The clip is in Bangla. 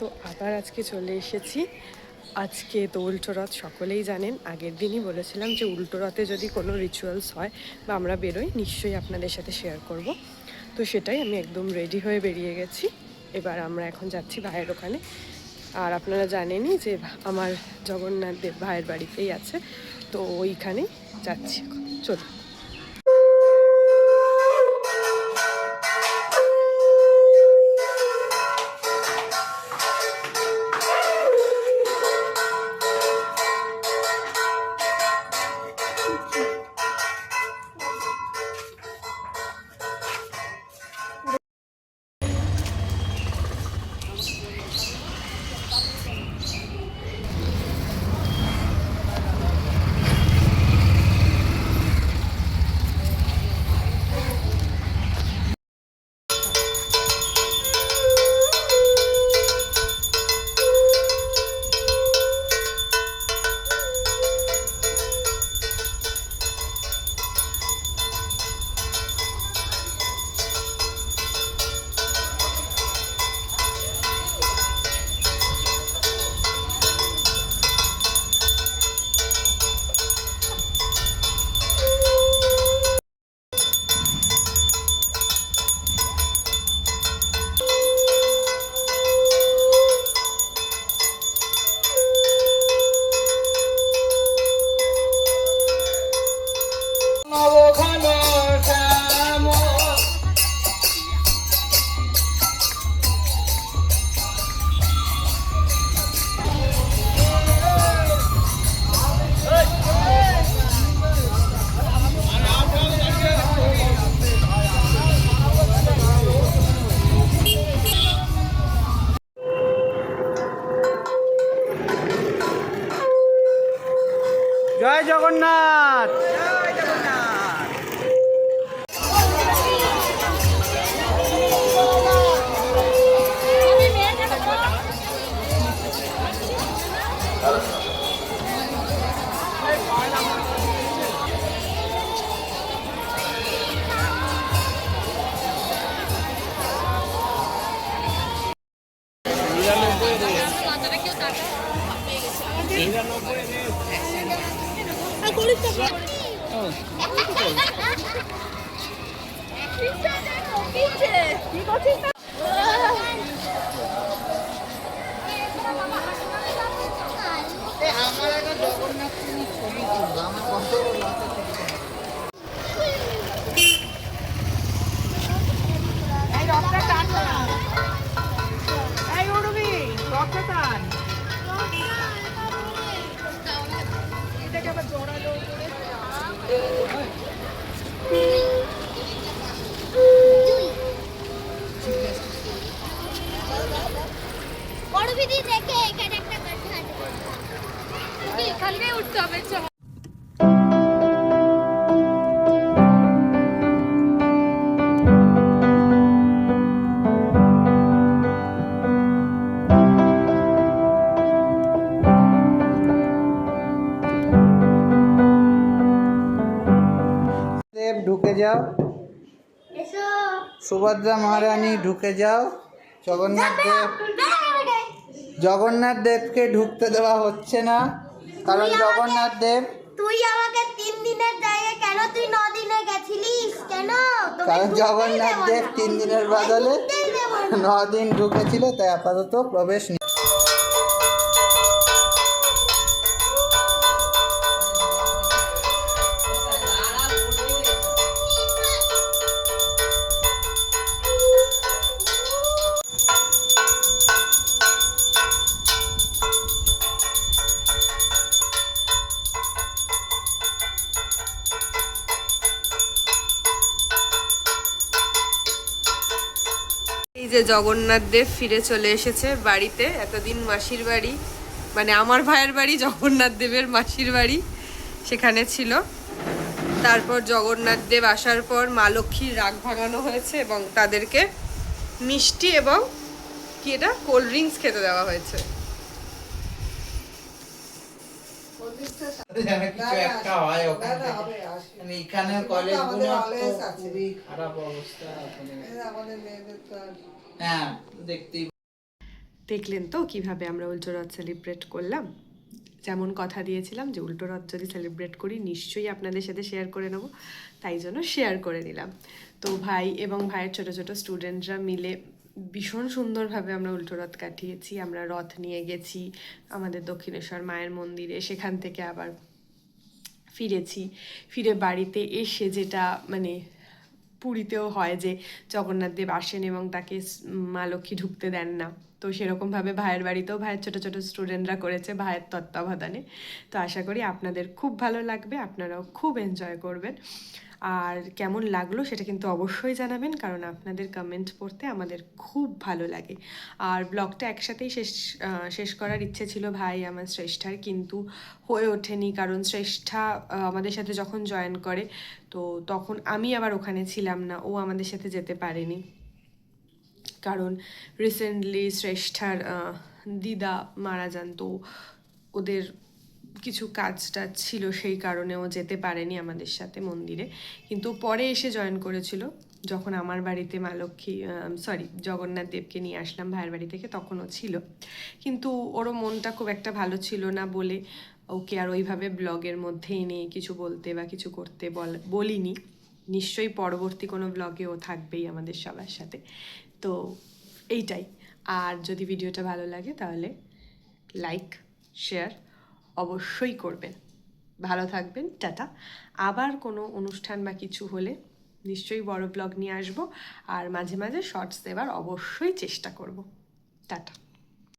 তো আবার আজকে চলে এসেছি। আজকে তো উল্টো রথ, সকলেই জানেন। আগের দিনই বলেছিলাম যে উল্টো রথে যদি কোনো রিচুয়ালস হয় বা আমরা বেরোই, নিশ্চয়ই আপনাদের সাথে শেয়ার করব। তো সেটাই আমি একদম রেডি হয়ে বেরিয়ে গেছি। এবার আমরা এখন যাচ্ছি ভাইয়ের ওখানে। আর আপনারা জানেনই যে আমার জগন্নাথ দেব ভাইয়ের বাড়িতেই আছে, তো ওইখানেই যাচ্ছি এখন। চলুন। জয় জগন্নাথ। দেব ঢুকে যাও, সুভদ্রা মহারানী ঢুকে যাও। জগন্নাথ দেবকে ঢুকতে দেওয়া হচ্ছে না, কারণ জগন্নাথ দেব, তুই আমাকে 3 দিনের জায়গায় কেন তুই 9 দিনে গেছিলিস কেন? কারণ জগন্নাথ দেব 3 দিনের বদলে 9 দিন ঢুকেছিল, তাই আপাতত প্রবেশ নেই। এই যে জগন্নাথ দেব ফিরে চলে এসেছে বাড়িতে। এতদিন মাসির বাড়ি, মানে আমার ভাইয়ের বাড়ি, জগন্নাথ দেবের মাসির বাড়ি, সেখানে ছিল। তারপর জগন্নাথ দেব আসার পর মা লক্ষ্মীর রাগ ভাঙানো হয়েছে এবং তাদেরকে মিষ্টি এবং কি এটা কোল্ড ড্রিঙ্কস খেতে দেওয়া হয়েছে। কিছু একটা হয় ওখানে, এখানে কলেজগুলো খুবই খারাপ অবস্থা। হ্যাঁ, দেখতেই দেখলেন তো কিভাবে আমরা উল্টো রথ সেলিব্রেট করলাম। যেমন কথা দিয়েছিলাম যে উল্টো রথ যদি সেলিব্রেট করি নিশ্চয়ই আপনাদের সাথে শেয়ার করে নেব, তাই জন্য শেয়ার করে নিলাম। তো ভাই এবং ভাইয়ের ছোট ছোট স্টুডেন্টরা মিলে ভীষণ সুন্দরভাবে আমরা উল্টো রথ কাটিয়েছি। আমরা রথ নিয়ে গেছি আমাদের দক্ষিণেশ্বর মায়ের মন্দিরে, সেখান থেকে আবার ফিরেছি। ফিরে বাড়িতে এসে যেটা মানে পুরীতেও হয় যে জগন্নাথ দেব আসেন এবং তাকে মা লক্ষ্মী ঢুকতে দেন না, তো সেরকমভাবে ভাইয়ের বাড়িতেও ভাইয়ের ছোটো ছোটো স্টুডেন্টরা করেছে ভাইয়ের তত্ত্বাবধানে। তো আশা করি আপনাদের খুব ভালো লাগবে, আপনারাও খুব এনজয় করবেন। আর কেমন লাগলো সেটা কিন্তু অবশ্যই জানাবেন, কারণ আপনাদের কমেন্ট পড়তে আমাদের খুব ভালো লাগে। আর ব্লগটা একসাথেই শেষ করার ইচ্ছে ছিল ভাই আমার শ্রেষ্ঠার, কিন্তু হয়ে ওঠেনি, কারণ শ্রেষ্ঠা আমাদের সাথে যখন জয়েন করে তো তখন আমি আবার ওখানে ছিলাম না, ও আমাদের সাথে যেতে পারেনি। কারণ রিসেন্টলি শ্রেষ্ঠার দিদা মারা যান, তো ওদের কিছু কাজ টাজ ছিল, সেই কারণে ও যেতে পারেনি আমাদের সাথে মন্দিরে। কিন্তু পরে এসে জয়েন করেছিল যখন আমার বাড়িতে মা লক্ষ্মী জগন্নাথ দেবকে নিয়ে আসলাম ভাইয়ের বাড়ি থেকে, তখনও ছিল। কিন্তু ওরও মনটা খুব একটা ভালো ছিল না বলে ওকে আর ওইভাবে ব্লগের মধ্যেই নিয়ে কিছু বলতে বা কিছু করতে বলিনি। নিশ্চয়ই পরবর্তী কোনো ব্লগে ও থাকবেই আমাদের সবার সাথে। তো এইটাই। আর যদি ভিডিওটা ভালো লাগে তাহলে লাইক শেয়ার অবশ্যই করবেন। ভালো থাকবেন, টাটা। আবার কোনো অনুষ্ঠান বা কিছু হলে নিশ্চয়ই বড় ব্লগ নিয়ে আসবো, আর মাঝে মাঝে শর্টস দেওয়ার অবশ্যই চেষ্টা করব। টাটা।